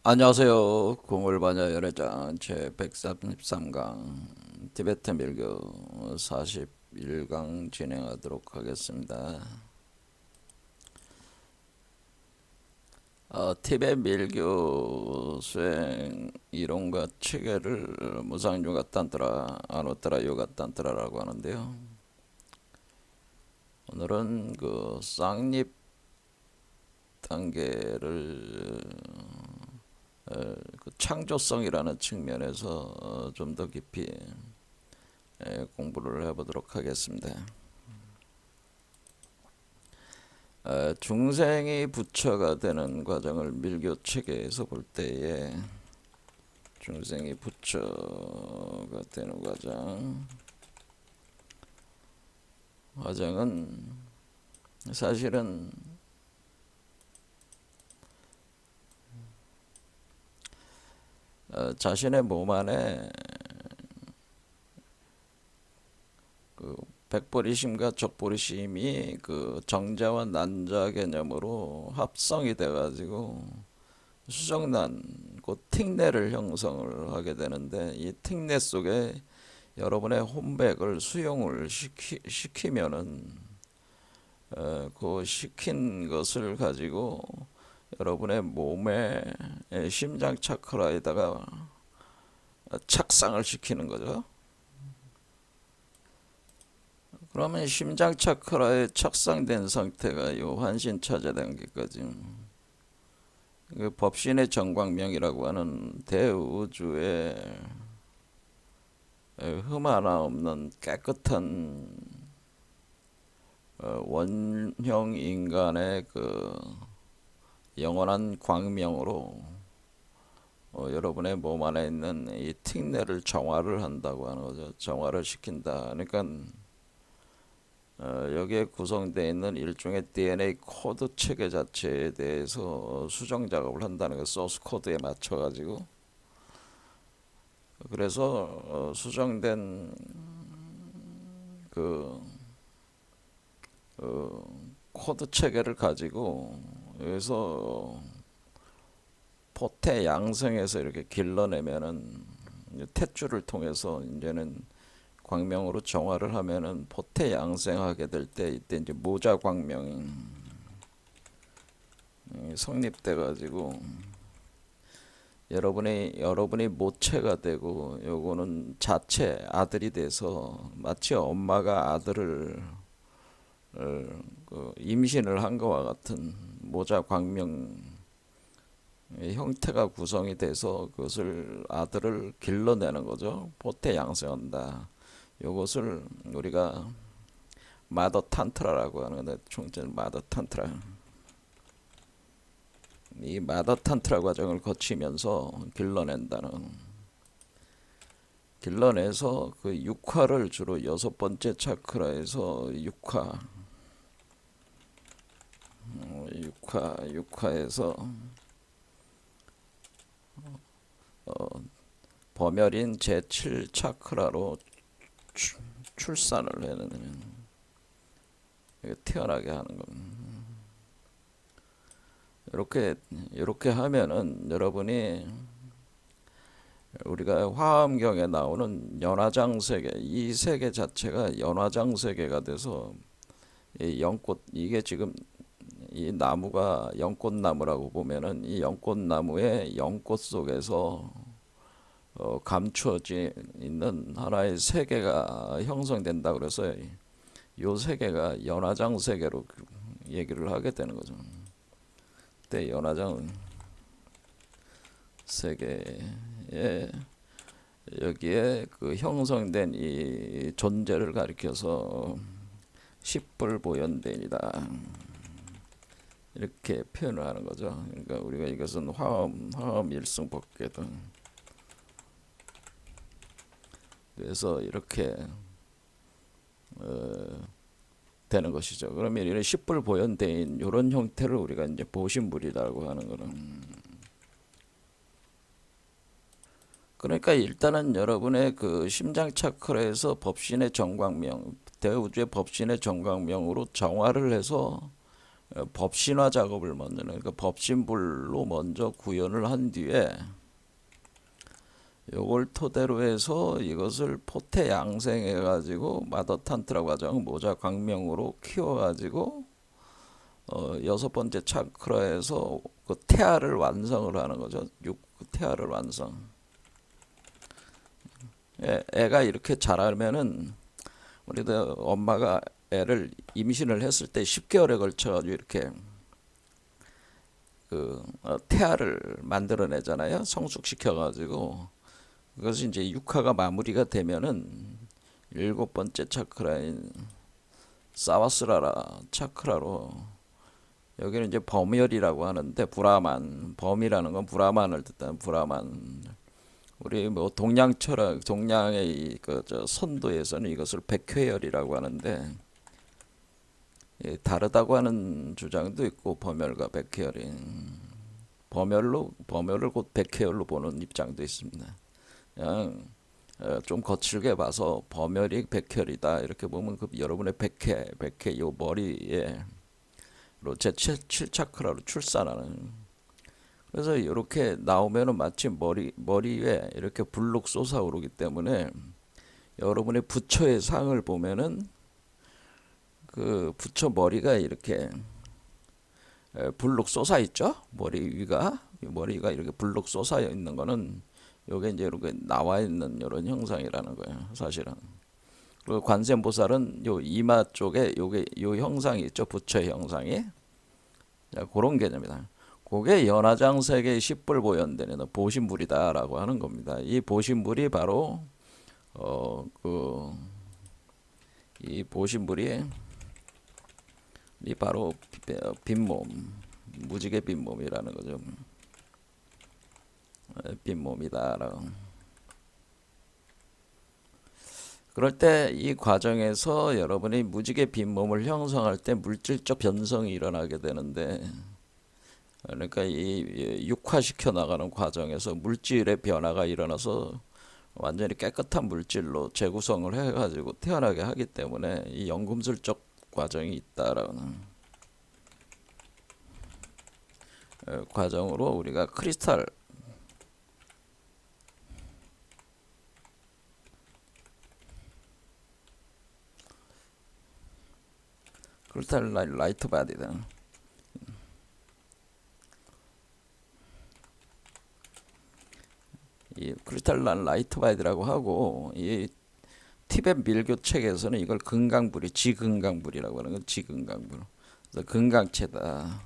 안녕하세요. 공울반야 열애장 제133강 티베트 밀교 41강 진행하도록 하겠습니다. 티베트 밀교 수행 이론과 체계를 무상요가 딴트라 아누트라 요가 딴트라라고 하는데요. 오늘은 그 쌍립 단계를 그 창조성이라는 측면에서 좀 더 깊이 공부를 해보도록 하겠습니다. 중생이 부처가 되는 과정을 밀교 체계에서 볼 때에 중생이 부처가 되는 과정은 사실은 자신의 몸 안에 그 백보리심과 적보리심이 그 정자와 난자 개념으로 합성이 돼가지고 수정난 곧 틱내를 형성을 하게 되는데, 이 틱내 속에 여러분의 혼백을 수용을 시키면은 그 시킨 것을 가지고 여러분의 몸의 심장 차크라에다가 착상을 시키는 거죠. 그러면 심장 차크라에 착상된 상태가 요 환신차제 단계까지, 그 법신의 정광명이라고 하는 대우주의 흠 하나 없는 깨끗한 원형 인간의 그 영원한 광명으로 여러분의 몸 안에 있는 이 틱내를 정화를 한다고 하는 거죠. 정화를 시킨다. 그러니까 여기에 구성되어 있는 일종의 DNA 코드 체계 자체에 대해서 수정 작업을 한다는 거, 소스 코드에 맞춰 가지고. 그래서 수정된 그 코드 체계를 가지고 여기서 포테 양성해서 이렇게 길러내면은, 탯줄을 통해서 이제는 광명으로 정화를 하면은 포테 양생하게 될 때, 이때 이제 모자 광명이 성립돼 가지고 여러분이 모체가 되고, 요거는 자체 아들이 돼서 마치 엄마가 아들을 그 임신을 한 것과 같은 모자 광명 형태가 구성이 돼서 그것을 아들을 길러내는 거죠. 포테 양성한다. 요것을 우리가 마더 탄트라라고 하는데, 총체는 마더 탄트라. 이 마더 탄트라 과정을 거치면서 길러내서 그 육화를 주로 여섯 번째 차크라에서 육화에서 범혈인 제7 차크라로 출산을 해는, 태어나게 하는 겁니다. 이렇게 하면은 여러분이 우리가 화엄경에 나오는 연화장 세계, 이 세계 자체가 연화장 세계가 돼서 이 연꽃, 이게 지금 이 나무가 연꽃나무라고 보면은 이 연꽃나무의 연꽃 속에서 감추어져 있는 하나의 세계가 형성된다. 그래서 이 세계가 연화장 세계로 얘기를 하게 되는 거죠. 그때 연화장 세계에 여기에 그 형성된 이 존재를 가리켜서 십불보현대이다, 이렇게 표현을 하는 거죠. 그러니까 우리가 이것은 화엄 일승법계다. 그래서 이렇게 되는 것이죠. 그러면 이런 십불보현대인 이런 형태를 우리가 이제 보신불이라고 하는 거는, 그러니까 일단은 여러분의 그 심장 차크라에서 법신의 정광명, 대우주의 법신의 정광명으로 정화를 해서 법신화 작업을 먼저, 그러니까 법신불로 먼저 구현을 한 뒤에 요걸 토대로 해서 이것을 포테 양생해 가지고 마더 탄트라 과정 모자 광명으로 키워 가지고 여섯 번째 차크라에서 그 태아를 완성을 하는 거죠. 태아를 완성. 애가 이렇게 자라면은 우리도 엄마가 애를 임신을 했을 때 10개월에 걸쳐 가지고 이렇게 태아를 만들어내잖아요. 성숙시켜 가지고 그것이 이제 육화가 마무리가 되면은 일곱 번째 차크라인 사와스라라 차크라로 여기는 이제 범열이라고 하는데 브라만 범이라는 건 브라만을 뜻하는 브라만. 우리 뭐 동양 철학 동양의 그저 선도에서는 이것을 백회열이라고 하는데 다르다고 하는 주장도 있고 범열과 백회열이 범열을 곧 백회열로 보는 입장도 있습니다. 그냥 좀 거칠게 봐서 범열이 백혈이다 이렇게 보면 그 여러분의 백회 요 머리에 제 7차크라로 출산하는. 그래서 이렇게 나오면은 마치 머리에 이렇게 불룩 솟아오르기 때문에 여러분의 부처의 상을 보면은 그 부처 머리가 이렇게 불룩 솟아 있죠. 머리가 이렇게 불룩 솟아 있는 거는 요게 이제 이렇게 나와 있는 이런 형상이라는 거예요, 사실은. 그리고 관세음보살은 요 이마 쪽에 요 형상이 있죠, 부처의 형상이. 자, 그런 개념이다. 그게 연화장색의 십불보현되는 보신불이다라고 하는 겁니다. 이 보신불이 바로 이 보신불이 바로 빈몸, 무지개 빈몸이라는 거죠. 빈몸이다라고. 그럴 때 이 과정에서 여러분이 무지개 빈몸을 형성할 때 물질적 변성이 일어나게 되는데, 그러니까 이 육화시켜 나가는 과정에서 물질의 변화가 일어나서 완전히 깨끗한 물질로 재구성을 해가지고 태어나게 하기 때문에 이 연금술적 과정이 있다라는 과정으로 우리가 크리스탈 라이트 바디다. 이 크리스탈란 라이트 바디라고 하고 이 티벳 밀교 책에서는 이걸 금강불이 지금강불이라고 하는 건 지금강불. 그래서 금강체다.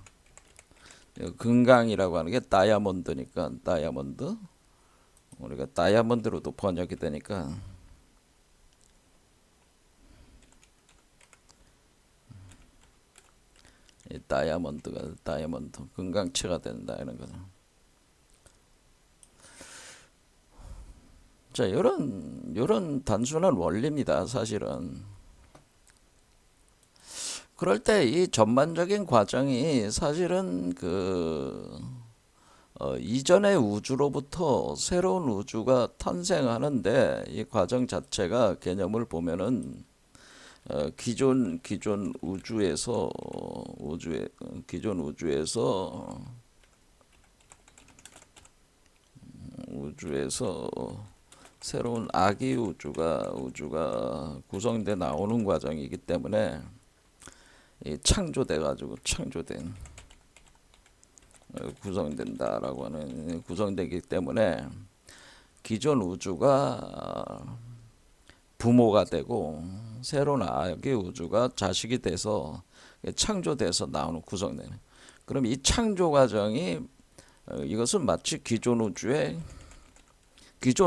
금강이라고 하는 게 다이아몬드니까 다이아몬드. 우리가 다이아몬드로도 번역이 되니까 이 다이아몬드가 다이아몬드 금강체가 된다 이런 거죠. 자, 이런 단순한 원리입니다, 사실은. 그럴 때 이 전반적인 과정이 사실은 이전의 우주로부터 새로운 우주가 탄생하는데 이 과정 자체가 개념을 보면은 기존 우주에서 새로운 아기 우주가 구성돼 나오는 과정이기 때문에 창조돼 가지고 구성된다라고 하는 구성되기 때문에 기존 우주가 부모가 되고 새로운 아기 우주가 자식이 돼서 창조돼서 나오는 구성되는. 그럼 이 창조 과정이 이것은 마치 기존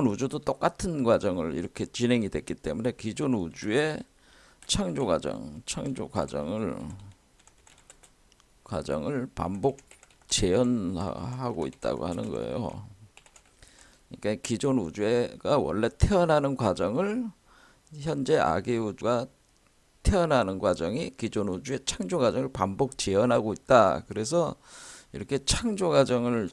우주도 똑같은 과정을 이렇게 진행이 됐기 때문에 기존 우주의 창조 과정을 반복 재현하고 있다고 하는 거예요. 그러니까 기존 우주가 원래 태어나는 과정을 현재 아기 우주가 태어나는 과정이 기존 우주의 창조 과정을 반복 재현하고 있다. 그래서 이렇게 창조 과정을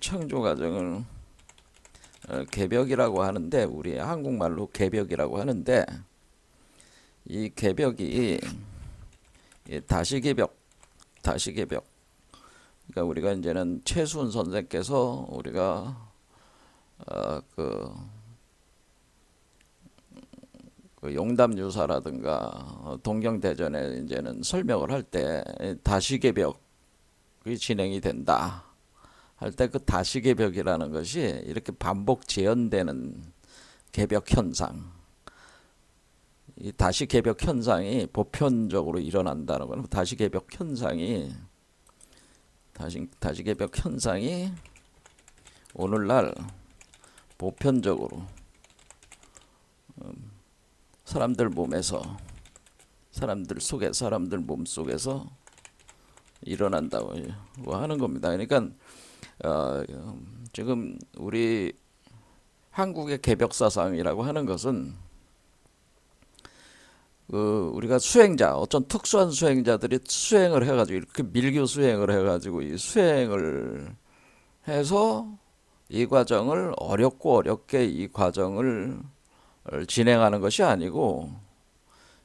개벽이라고 하는데 우리 한국말로 개벽이라고 하는데 이 개벽이 다시 개벽 그러니까 우리가 이제는 최수훈 선생께서 우리가 그 용담유사라든가 동경대전에 이제는 설명을 할 때 다시개벽이 진행이 된다 할 때 그 다시개벽이라는 것이 이렇게 반복 재현되는 개벽 현상, 이 다시개벽 현상이 보편적으로 일어난다는 거는 다시개벽 현상이 다시개벽 현상이 오늘날 보편적으로 사람들 몸에서, 사람들 속에, 사람들 몸 속에서 일어난다고 하는 겁니다. 그러니까 지금 우리 한국의 개벽 사상이라고 하는 것은 우리가 수행자, 어떤 특수한 수행자들이 수행을 해가지고 이렇게 밀교 수행을 해가지고 이 수행을 해서 이 과정을 어렵게 이 과정을 진행하는 것이 아니고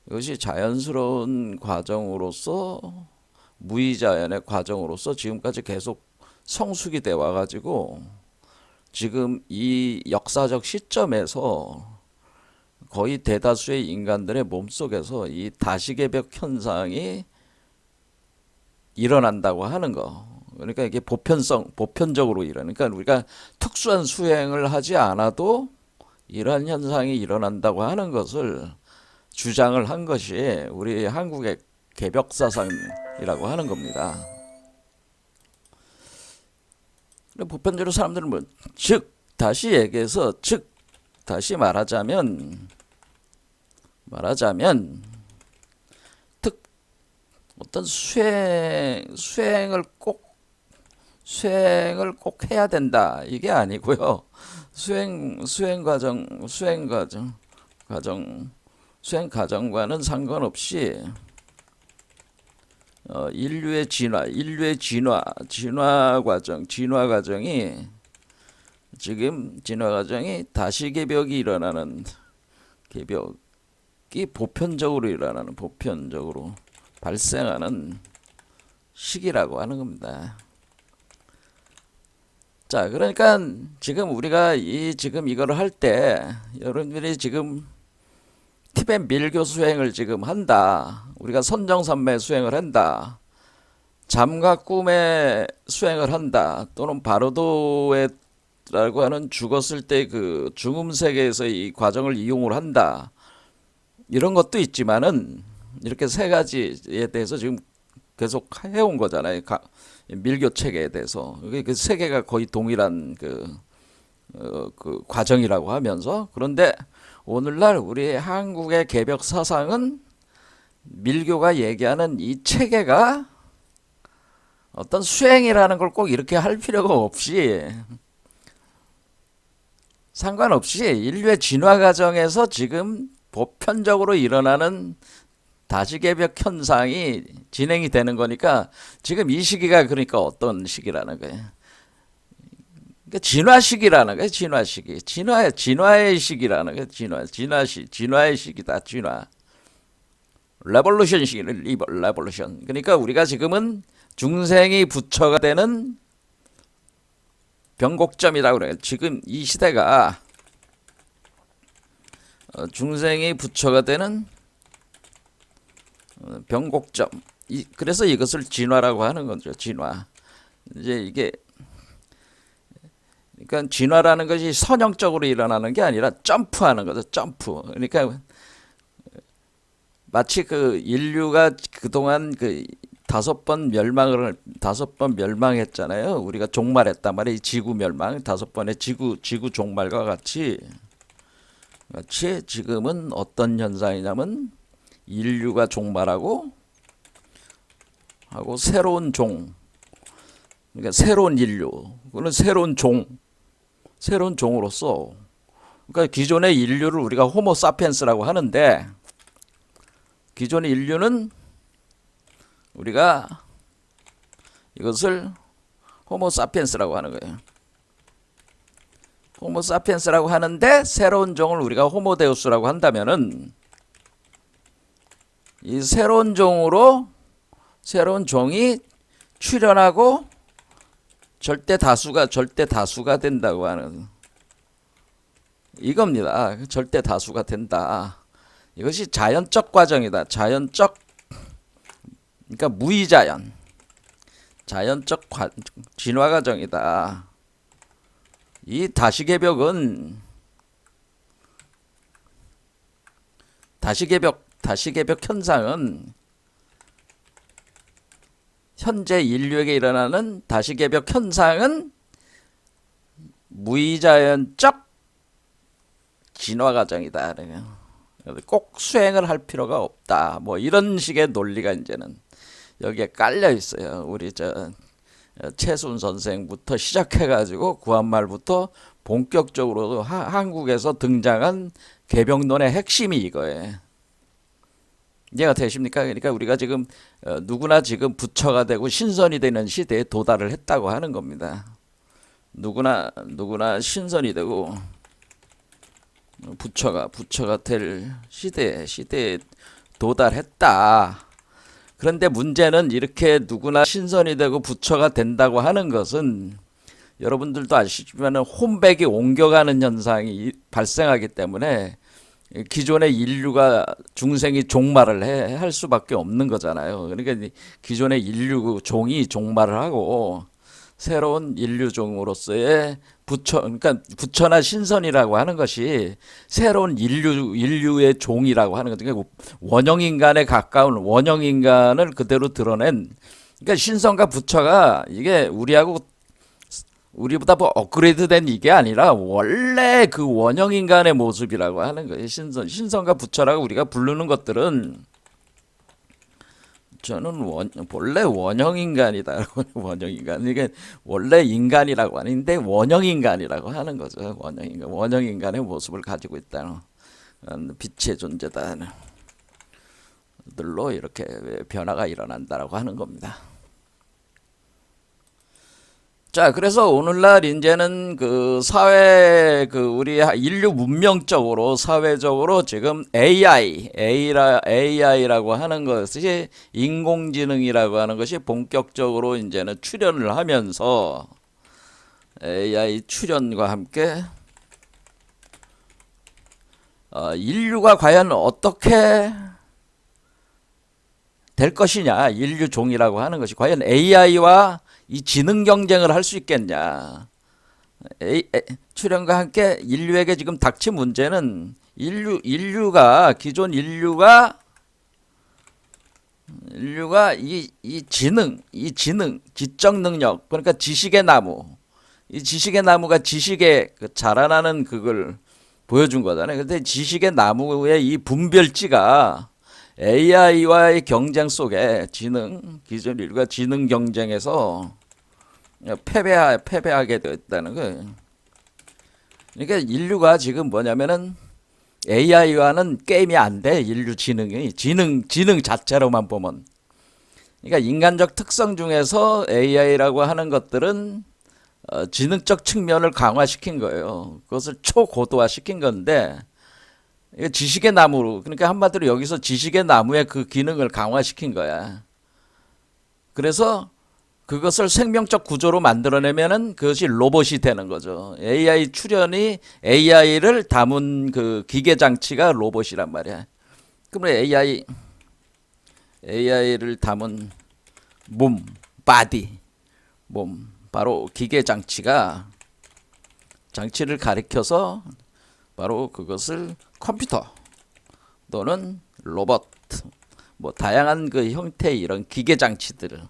이것이 자연스러운 과정으로서 무의자연의 과정으로서 지금까지 계속 성숙이 돼 와가지고 지금 이 역사적 시점에서 거의 대다수의 인간들의 몸속에서 이 다시개벽 현상이 일어난다고 하는 거. 그러니까 이게 보편적으로 일어나니까 우리가 특수한 수행을 하지 않아도 이러한 현상이 일어난다고 하는 것을 주장을 한 것이 우리 한국의 개벽사상이라고 하는 겁니다. 보편적으로 사람들은 다시 얘기해서 다시 말하자면 어떤 수행을 꼭 해야 된다 이게 아니고요. 수행 과정과는 상관없이 인류의 진화 과정이 지금 진화 과정이 다시개벽이 일어나는 개벽이 보편적으로 발생하는 시기라고 하는 겁니다. 자, 그러니까 지금 우리가 지금 이거를 할 때 여러분들이 지금 티벳 밀교 수행을 지금 한다. 우리가 선정산매 수행을 한다. 잠과 꿈의 수행을 한다. 또는 바로도라고 하는 죽었을 때 그 중음 세계에서 이 과정을 이용을 한다. 이런 것도 있지만은 이렇게 세 가지에 대해서 지금 계속 해온 거잖아요. 밀교 체계에 대해서. 그 세 개가 거의 동일한 그 과정이라고 하면서 그런데 오늘날 우리 한국의 개벽 사상은 밀교가 얘기하는 이 체계가 어떤 수행이라는 걸 꼭 이렇게 할 필요가 없이 상관없이 인류의 진화 과정에서 지금 보편적으로 일어나는 다시개벽 현상이 진행이 되는 거니까 지금 이 시기가 그러니까 어떤 시기라는 거예요. 그러니까 진화 시기라는 거예요. 진화 시기. 진화의 시기라는 거예요. 진화의 시기다. 진화. 레볼루션 시기는 레볼루션. 그러니까 우리가 지금은 중생이 부처가 되는 변곡점이라고 그래요. 지금 이 시대가 중생이 부처가 되는 변곡점. 그래서 이것을 진화라고 하는 거죠. 진화. 이제 이게 그러니까 진화라는 것이 선형적으로 일어나는 게 아니라 점프하는 거죠. 점프. 그러니까 마치 그 인류가 그동안 그 5번 멸망했잖아요. 우리가 종말했단 말이에요. 지구 멸망, 5번의 지구 종말과 같이 지금은 어떤 현상이냐면 인류가 종말하고 새로운 그러니까 새로운 인류, 그는 새로운 종으로서 그러니까 기존의 인류를 우리가 호모 사피엔스라고 하는데 기존의 인류는 우리가 이것을 호모 사피엔스라고 하는 거예요. 호모 사피엔스라고 하는데 새로운 종을 우리가 호모 데우스라고 한다면은 이 새로운 종이 출현하고 절대 다수가 된다고 하는 이겁니다. 절대 다수가 된다. 이것이 자연적 과정이다. 자연적, 그러니까 무의자연, 자연적 진화 과정이다. 이 다시개벽 현상은 현재 인류에게 일어나는 다시개벽 현상은 무의자연적 진화 과정이다. 꼭 수행을 할 필요가 없다. 뭐 이런 식의 논리가 이제는 여기에 깔려 있어요. 우리 최순 선생부터 시작해가지고 구한말부터 본격적으로 한국에서 등장한 개벽론의 핵심이 이거예요. 이해가 되십니까? 그러니까 우리가 지금 누구나 지금 부처가 되고 신선이 되는 시대에 도달을 했다고 하는 겁니다. 누구나 신선이 되고 부처가 될 시대에 도달했다. 그런데 문제는 이렇게 누구나 신선이 되고 부처가 된다고 하는 것은 여러분들도 아시지만 혼백이 옮겨가는 현상이 발생하기 때문에 기존의 인류가 중생이 종말을 할 수밖에 없는 거잖아요. 그러니까 기존의 인류 종이 종말을 하고 새로운 인류종으로서의 그러니까 부처나 신선이라고 하는 것이 새로운 인류의 종이라고 하는 거죠. 그러니까 원형인간에 가까운 원형인간을 그대로 드러낸, 그러니까 신선과 부처가 이게 우리보다 뭐 업그레이드된 이게 아니라 원래 그 원형인간의 모습이라고 하는 거예요. 신선과 부처라고 우리가 부르는 것들은 저는 원래 원형인간이다. 원형인간. 이게 원래 인간이라고 하는데 원형인간이라고 하는 거죠. 원형인간의 모습을 가지고 있다는 빛의 존재다. 들로 이렇게 변화가 일어난다라고 하는 겁니다. 자, 그래서 오늘날 이제는 그 사회, 우리 인류 문명적으로, 사회적으로 지금 AI라고 하는 것이, 인공지능이라고 하는 것이 본격적으로 이제는 출현을 하면서, AI 출현과 함께, 인류가 과연 어떻게 될 것이냐, 인류 종이라고 하는 것이 과연 AI와 이 지능 경쟁을 할 수 있겠냐. 출현과 함께 인류에게 지금 닥친 문제는 기존 인류가 이 지적 능력, 그러니까 지식의 나무, 이 지식의 나무가 지식의 자라나는 그걸 보여준 거잖아요. 근데 지식의 나무의 이 분별지가 AI와의 경쟁 속에 기존 인류가 지능 경쟁에서 패배하게 되었다는 거예요. 그러니까 인류가 지금 뭐냐면은 AI와는 게임이 안 돼. 인류 지능 자체로만 보면. 그러니까 인간적 특성 중에서 AI라고 하는 것들은 지능적 측면을 강화시킨 거예요. 그것을 초고도화 시킨 건데, 지식의 나무로, 그러니까 한마디로 여기서 지식의 나무의 그 기능을 강화시킨 거야. 그래서 그것을 생명적 구조로 만들어내면은 그것이 로봇이 되는 거죠. AI 출현이 AI를 담은 그 기계 장치가 로봇이란 말이야. 그러면 AI를 담은 몸, 바로 기계 장치를 가리켜서 바로 그것을 컴퓨터 또는 로봇, 뭐 다양한 그 형태의 이런 기계 장치들을,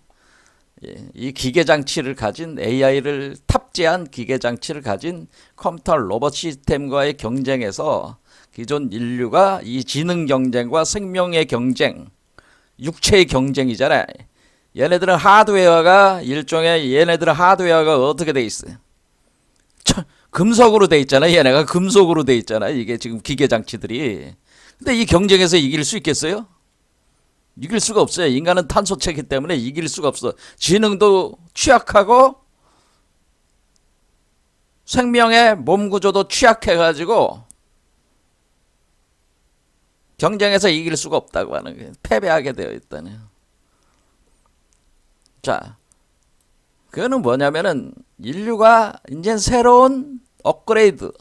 이 기계 장치를 가진 AI를 탑재한 기계 장치를 가진 컴퓨터 로봇 시스템과의 경쟁에서 기존 인류가 이 지능 경쟁과 생명의 경쟁, 육체의 경쟁이잖아요. 얘네들은 얘네들은 하드웨어가 어떻게 돼 있어요? 금속으로 돼 있잖아. 얘네가 금속으로 돼 있잖아. 이게 지금 기계 장치들이. 근데 이 경쟁에서 이길 수 있겠어요? 이길 수가 없어요. 인간은 탄소체이기 때문에 이길 수가 없어. 지능도 취약하고 생명의 몸 구조도 취약해가지고 경쟁에서 이길 수가 없다고 하는 거예요. 패배하게 되어 있다네요. 자, 그거는 뭐냐면은 인류가 이제 새로운 업그레이드,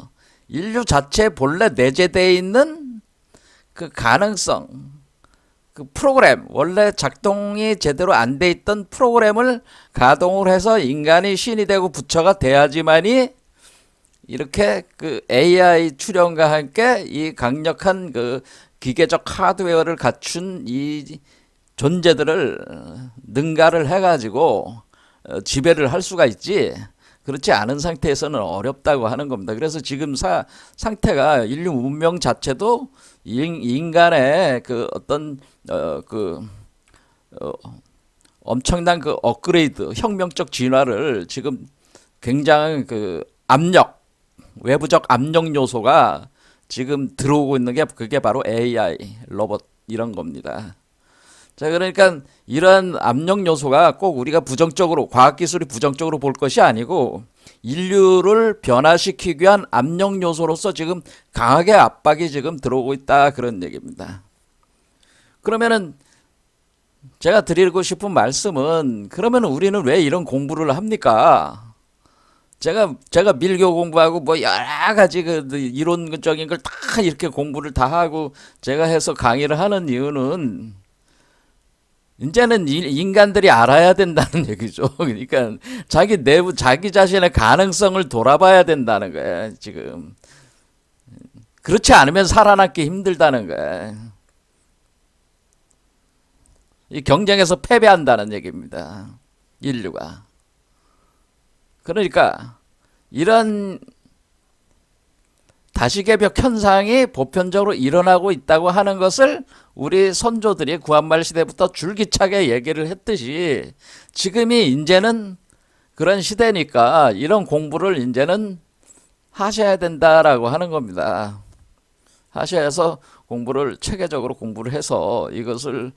인류 자체 본래 내재되어 있는 그 가능성, 그 프로그램, 원래 작동이 제대로 안 돼 있던 프로그램을 가동을 해서 인간이 신이 되고 부처가 돼야지만이 이렇게 그 AI 출현과 함께 이 강력한 그 기계적 하드웨어를 갖춘 이 존재들을 능가를 해가지고 지배를 할 수가 있지. 그렇지 않은 상태에서는 어렵다고 하는 겁니다. 그래서 지금 상태가 인류 문명 자체도 인간의 그 어떤 그 엄청난 그 업그레이드, 혁명적 진화를 지금 굉장한 그 압력, 외부적 압력 요소가 지금 들어오고 있는 게 그게 바로 AI, 로봇 이런 겁니다. 자, 그러니까 이런 압력 요소가 꼭 우리가 부정적으로, 과학기술이 부정적으로 볼 것이 아니고 인류를 변화시키기 위한 압력 요소로서 지금 강하게 압박이 지금 들어오고 있다. 그런 얘기입니다. 그러면은 제가 드리고 싶은 말씀은 그러면 우리는 왜 이런 공부를 합니까? 제가 밀교 공부하고 뭐 여러 가지 그 이론적인 걸 다 이렇게 공부를 다 하고 제가 해서 강의를 하는 이유는 이제는 인간들이 알아야 된다는 얘기죠. 그러니까 자기 내부, 자기 자신의 가능성을 돌아봐야 된다는 거예요, 지금. 그렇지 않으면 살아남기 힘들다는 거예요. 이 경쟁에서 패배한다는 얘기입니다. 인류가. 그러니까 이런 다시개벽 현상이 보편적으로 일어나고 있다고 하는 것을 우리 선조들이 구한말 시대부터 줄기차게 얘기를 했듯이 지금이 이제는 그런 시대니까 이런 공부를 이제는 하셔야 된다라고 하는 겁니다. 하셔서 공부를 체계적으로 공부를 해서 이것을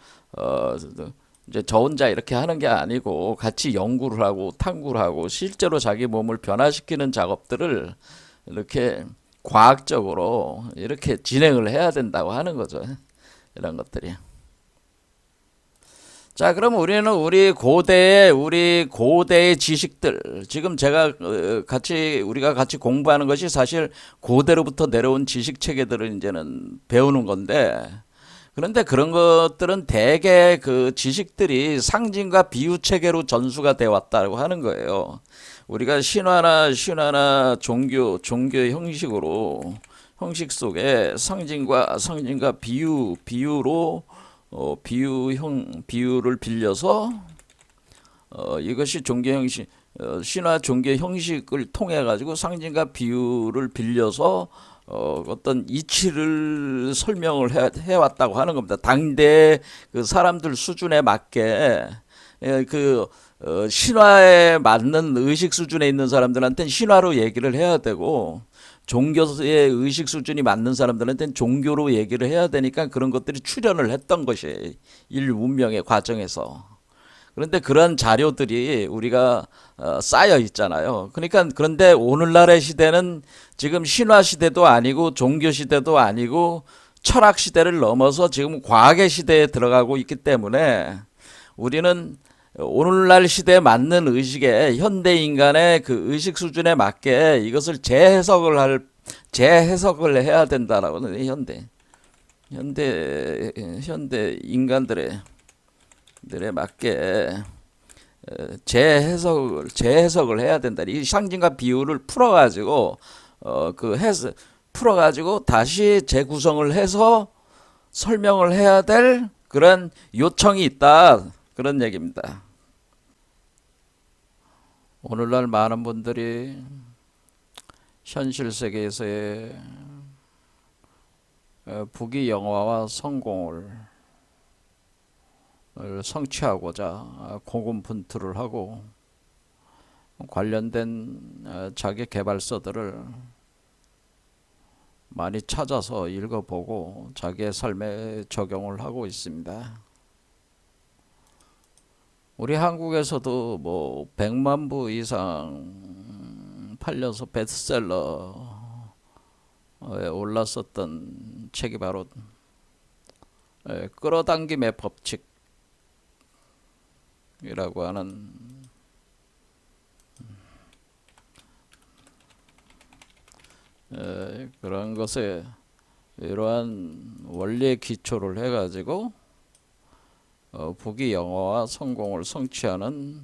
이제 저 혼자 이렇게 하는 게 아니고 같이 연구를 하고 탐구를 하고 실제로 자기 몸을 변화시키는 작업들을 이렇게 과학적으로 이렇게 진행을 해야 된다고 하는 거죠. 이런 것들이. 자, 그럼 우리는 우리 고대의 지식들, 지금 제가 우리가 같이 공부하는 것이 사실 고대로부터 내려온 지식 체계들을 이제는 배우는 건데, 그런데 그런 것들은 대개 그 지식들이 상징과 비유 체계로 전수가 돼 왔다고 하는 거예요. 우리가 신화나 종교의 형식으로 형식 속에 상징과 비유로 비유를 빌려서 이것이 종교 형식 신화 종교 형식을 통해 가지고 상징과 비유를 빌려서 어떤 이치를 설명을 해왔다고 하는 겁니다. 당대 그 사람들 수준에 맞게 그 신화에 맞는 의식 수준에 있는 사람들한테는 신화로 얘기를 해야 되고 종교의 의식 수준이 맞는 사람들한테는 종교로 얘기를 해야 되니까 그런 것들이 출현을 했던 것이 인류 문명의 과정에서. 그런데 그런 자료들이 우리가 쌓여 있잖아요. 그러니까 그런데 오늘날의 시대는 지금 신화 시대도 아니고 종교 시대도 아니고 철학 시대를 넘어서 지금 과학의 시대에 들어가고 있기 때문에 우리는 오늘날 시대에 맞는 의식에 현대 인간의 그 의식 수준에 맞게 이것을 재해석을 해야 된다라고 하는 현대 인간들의 맞게 재해석을 해야 된다. 이 상징과 비유를 풀어가지고 풀어가지고 다시 재구성을 해서 설명을 해야 될 그런 요청이 있다. 그런 얘기입니다. 오늘날 많은 분들이 현실 세계에서의 부귀 영화와 성공을 성취하고자 고군분투를 하고 관련된 자기 개발서들을 많이 찾아서 읽어보고 자기의 삶에 적용을 하고 있습니다. 우리 한국에서도 뭐 100만 부 이상 팔려서 베스트셀러에 올랐었던 책이 바로 끌어당김의 법칙이라고 하는 그런 것에 이러한 원리에 기초를 해가지고 부귀 영화와 성공을 성취하는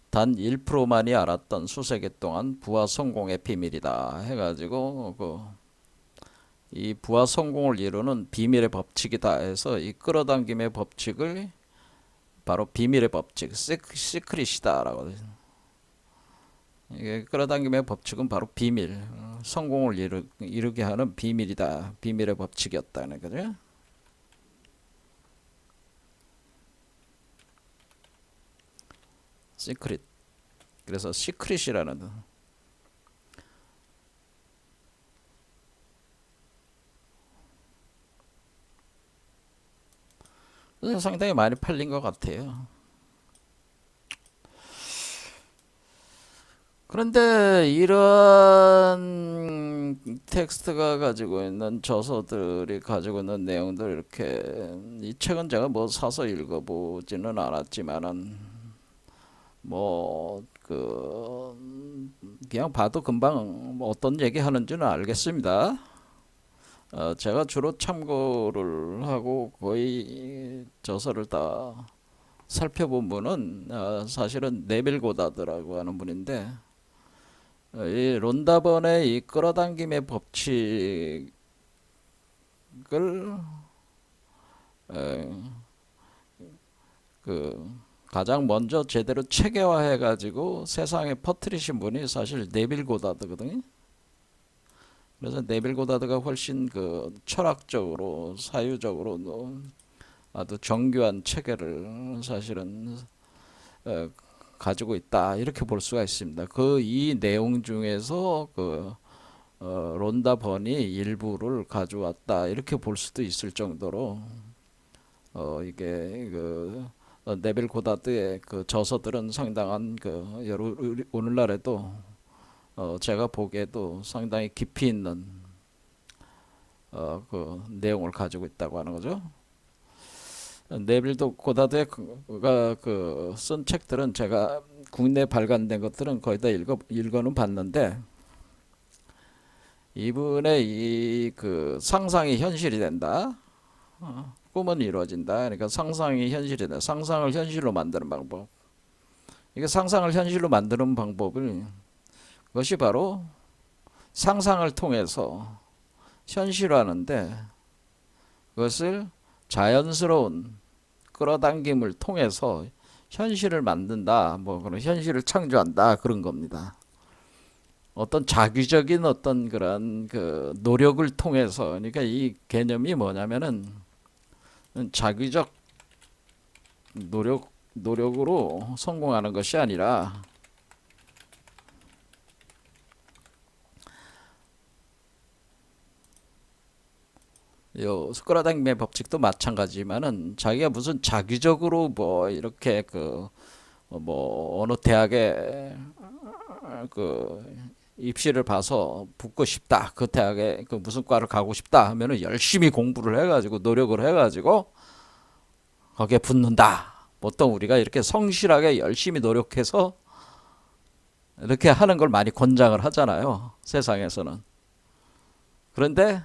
단 1%만이 알았던 수세기 동안 부와 성공의 비밀이다 해가지고 이 부와 성공을 이루는 비밀의 법칙이다 해서 이 끌어당김의 법칙을 바로 비밀의 법칙, 시크릿이다라고. 이게 끌어당김의 법칙은 바로 비밀, 성공을 이루게 하는 비밀이다, 비밀의 법칙이었다는 거죠. 시크릿. 그래서 시크릿이라는 상당히 많이 팔린 것 같아요. 그런데 이런 텍스트가 가지고 있는 저서들이 가지고 있는 내용들 이렇게 이 책은 제가 뭐 사서 읽어보지는 않았지만은 그냥 봐도 금방 뭐 어떤 얘기 하는지는 알겠습니다. 제가 주로 참고를 하고 거의 저서를 다 살펴본 분은 사실은 네빌 고다드라고 하는 분인데 이 론다번의 이 끌어당김의 법칙을 가장 먼저 제대로 체계화해 가지고 세상에 퍼뜨리신 분이 사실 네빌 고다드거든요. 그래서 네빌 고다드가 훨씬 철학적으로 사유적으로 아주 정교한 체계를 사실은 가지고 있다 이렇게 볼 수가 있습니다. 이 내용 중에서 론다 번이 일부를 가져왔다 이렇게 볼 수도 있을 정도로 이게 네빌 고다드의 저서들은 상당한 오늘날에도 제가 보기에도 상당히 깊이 있는 내용을 가지고 있다고 하는 거죠. 네빌 고다드가 쓴 책들은 제가 국내 발간된 것들은 거의 다 읽어는 봤는데 이분의 이 상상이 현실이 된다. 꿈은 이루어진다. 그러니까 상상이 현실이 된다. 상상을 현실로 만드는 방법. 이게 상상을 현실로 만드는 방법을 그것이 바로 상상을 통해서 현실화하는데 그것을 자연스러운 끌어당김을 통해서 현실을 만든다. 뭐 그런 현실을 창조한다 그런 겁니다. 어떤 자기적인 어떤 그런 노력을 통해서 그러니까 이 개념이 뭐냐면은 자기적 노력으로 성공하는 것이 아니라 요 끌어당김의 법칙도 마찬가지지만은 자기가 무슨 자기적으로 뭐 이렇게 뭐 어느 대학에 입시를 봐서 붙고 싶다. 그 대학에 무슨 과를 가고 싶다 하면은 열심히 공부를 해가지고 노력을 해가지고 거기에 붙는다. 보통 우리가 이렇게 성실하게 열심히 노력해서 이렇게 하는 걸 많이 권장을 하잖아요. 세상에서는. 그런데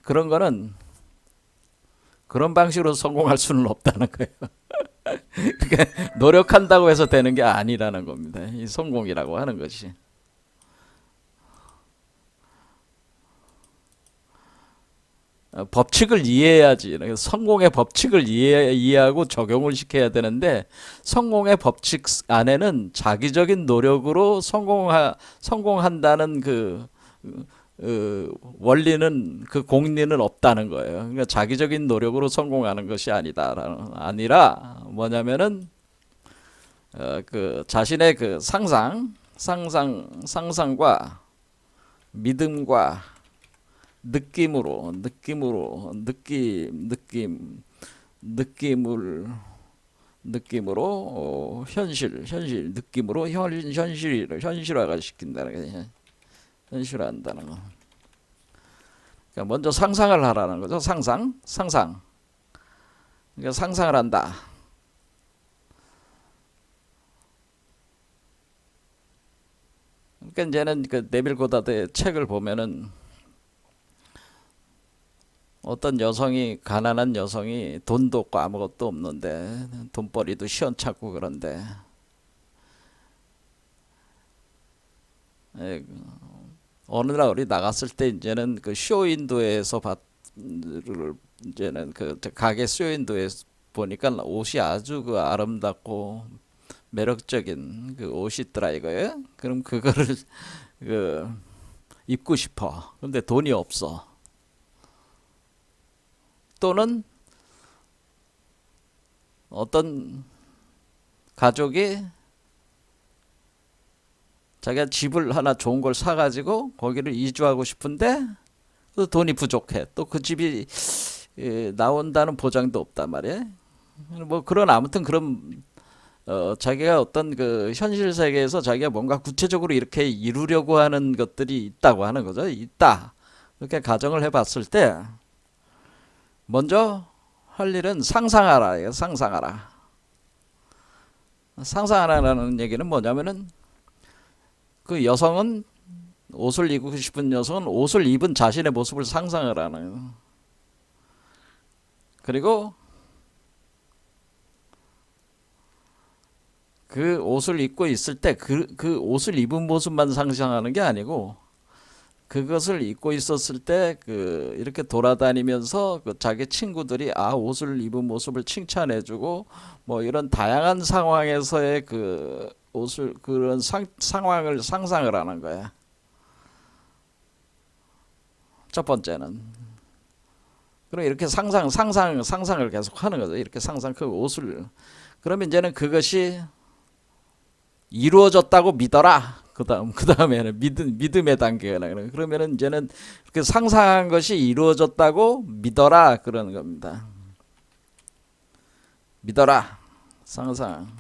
그런 거는 그런 방식으로 성공할 수는 없다는 거예요. 그러니까 노력한다고 해서 되는 게 아니라는 겁니다. 이 성공이라고 하는 것이. 법칙을 이해해야지. 성공의 법칙을 이해하고 적용을 시켜야 되는데 성공의 법칙 안에는 자기적인 노력으로 성공한다는 원리는 공리는 없다는 거예요. 그러니까 자기적인 노력으로 성공하는 것이 아니라 뭐냐면은 자신의 상상과 믿음과 느낌으로 느낌으로 현실화가 시킨다는 거예요. 현실화한다는 거. 그러니까 먼저 상상을 하라는 거죠. 상상. 그러니까 상상을 한다. 그러니까 이제는 그 네빌 고다드의 책을 보면은 어떤 여성이, 가난한 여성이 돈도 없고 아무것도 없는데 돈벌이도 시원찮고 그런데 에, 어느 날 우리 나갔을 때 이제는 그 쇼윈도에서 이제는 그 가게 쇼윈도에서 보니까 옷이 아주 그 아름답고 매력적인 그 옷이 있더라 이거예요. 그럼 그거를 그 입고 싶어. 근데 돈이 없어. 또는 어떤 가족이 자기가 집을 하나 좋은 걸 사가지고 거기를 이주하고 싶은데 또 돈이 부족해. 또 그 집이 나온다는 보장도 없단 말이에요. 뭐 그런 아무튼 그런 자기가 어떤 그 현실 세계에서 자기가 뭔가 구체적으로 이렇게 이루려고 하는 것들이 있다고 하는 거죠. 있다. 이렇게 가정을 해봤을 때 먼저 할 일은 상상하라. 상상하라. 상상하라는 얘기는 뭐냐면은 그 여성은 옷을 입고 싶은 여성은 옷을 입은 자신의 모습을 상상을 하는. 그리고 그 옷을 입고 있을 때 그 옷을 입은 모습만 상상하는 게 아니고 그것을 입고 있었을 때 그 이렇게 돌아다니면서 그 자기 친구들이 옷을 입은 모습을 칭찬해주고 뭐 이런 다양한 상황에서의 그 옷을 그런 상황을 상상을 하는 거야. 첫 번째는. 그럼 이렇게 상상을 계속 하는 거죠. 이렇게 그 옷을. 그러면 이제는 그것이 이루어졌다고 믿어라. 그 다음에는 믿음의 단계가 나가는. 그러면은 이제는 그 상상한 것이 이루어졌다고 믿어라. 그러는 겁니다. 믿어라. 상상.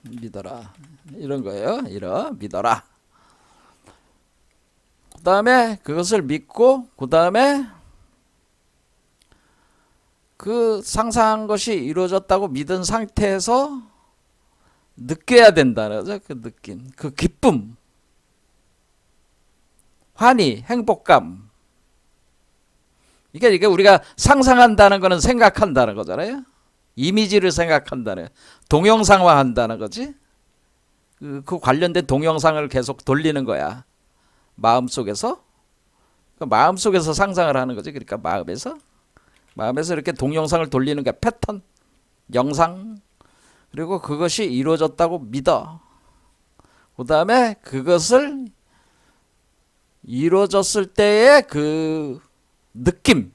믿어라. 이런 거예요. 믿어라. 그 다음에 그것을 믿고, 그 다음에 그 상상한 것이 이루어졌다고 믿은 상태에서 느껴야 된다는 거죠. 그 느낌, 그 기쁨, 환희, 행복감. 이게 우리가 상상한다는 거는 생각한다는 거잖아요. 이미지를 생각한다는, 동영상화한다는 거지. 그 관련된 동영상을 계속 돌리는 거야. 마음속에서. 마음속에서 상상을 하는 거지. 그러니까 마음에서 이렇게 동영상을 돌리는 거야. 패턴, 영상. 그리고 그것이 이루어졌다고 믿어. 그 다음에 그것을 이루어졌을 때의 그 느낌으로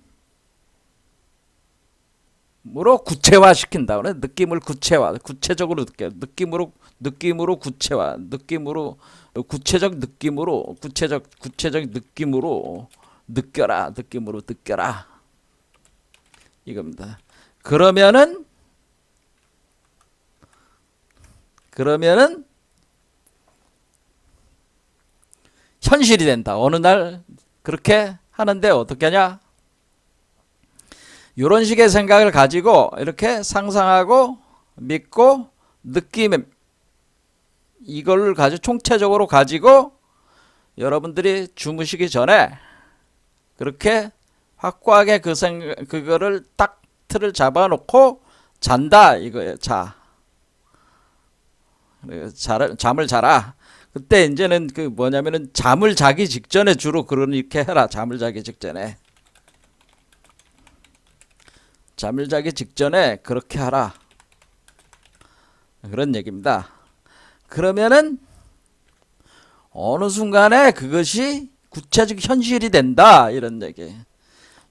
구체화시킨다. 느낌을 구체적으로 느껴. 느낌으로 구체화. 구체적 느낌으로 느껴라. 느낌으로 느껴라. 이겁니다. 그러면은 현실이 된다. 어느 날 그렇게 하는데 어떻게 하냐? 이런 식의 생각을 가지고 이렇게 상상하고 믿고 느낌, 이걸 가지고 총체적으로 가지고 여러분들이 주무시기 전에 그렇게 확고하게 그거를 딱 틀을 잡아놓고 잔다 이거예요. 잠을 자라. 그때 이제는 그 뭐냐면은 잠을 자기 직전에 주로 그렇게 해라. 잠을 자기 직전에. 잠을 자기 직전에 그렇게 하라. 그런 얘기입니다. 그러면은 어느 순간에 그것이 구체적 현실이 된다. 이런 얘기.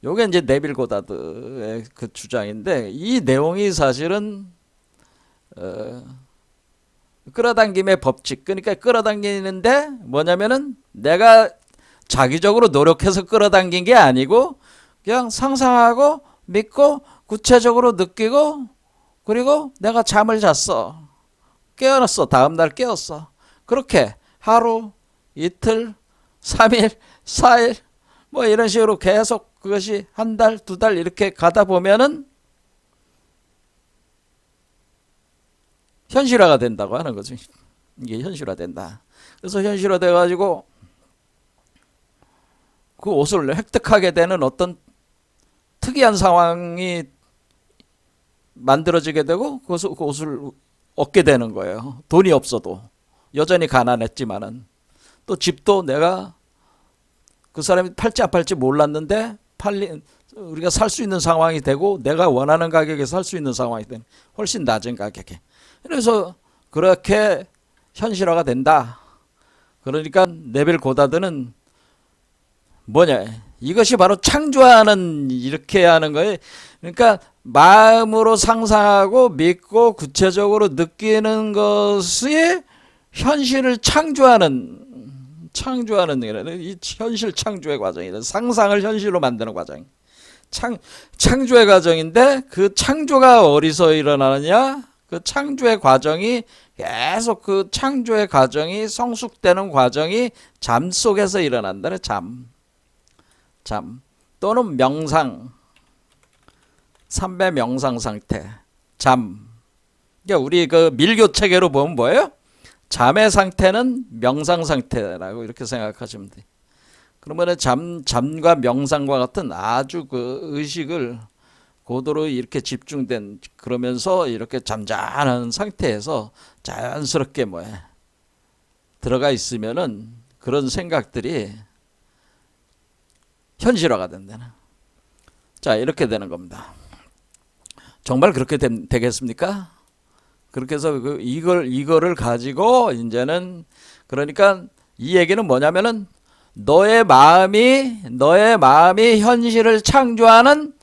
요게 이제 네빌 고다드의 그 주장인데, 이 내용이 사실은 끌어당김의 법칙. 그러니까 끌어당기는데 뭐냐면은 내가 자기적으로 노력해서 끌어당긴 게 아니고 그냥 상상하고 믿고 구체적으로 느끼고, 그리고 내가 잠을 잤어. 깨어났어. 다음날 깨었어. 그렇게 하루, 이틀, 3일, 4일 뭐 이런 식으로 계속 그것이 한 달, 두 달 이렇게 가다 보면은 현실화가 된다고 하는 거죠. 이게 현실화된다. 그래서 현실화돼 가지고 그 옷을 획득하게 되는 어떤 특이한 상황이 만들어지게 되고 그 옷을 얻게 되는 거예요. 돈이 없어도 여전히 가난했지만은 또 집도 내가 그 사람이 팔지 안 팔지 몰랐는데 우리가 살 수 있는 상황이 되고 내가 원하는 가격에 살 수 있는 상황이 되는 훨씬 낮은 가격에. 그래서 그렇게 현실화가 된다. 그러니까 네빌 고다드는 뭐냐? 이것이 바로 창조하는 이렇게 하는 거예요. 그러니까 마음으로 상상하고 믿고 구체적으로 느끼는 것이 현실을 창조하는 이 현실 창조의 과정이다. 상상을 현실로 만드는 과정. 창조의 과정인데 그 창조가 어디서 일어나느냐? 그 창조의 과정이 계속 그 창조의 과정이 성숙되는 과정이 잠 속에서 일어난다는 잠 또는 명상, 삼배 명상 상태, 잠. 그러니까 우리 그 밀교 체계로 보면 뭐예요? 잠의 상태는 명상 상태라고 이렇게 생각하시면 돼. 그러면은 잠과 명상과 같은 아주 그 의식을 고도로 이렇게 집중된 그러면서 이렇게 잠잠한 상태에서 자연스럽게 뭐야 들어가 있으면은 그런 생각들이 현실화가 된다는. 자, 이렇게 되는 겁니다. 정말 그렇게 되겠습니까? 그렇게 해서 이거를 가지고 이제는 그러니까 이 얘기는 뭐냐면은 너의 마음이 현실을 창조하는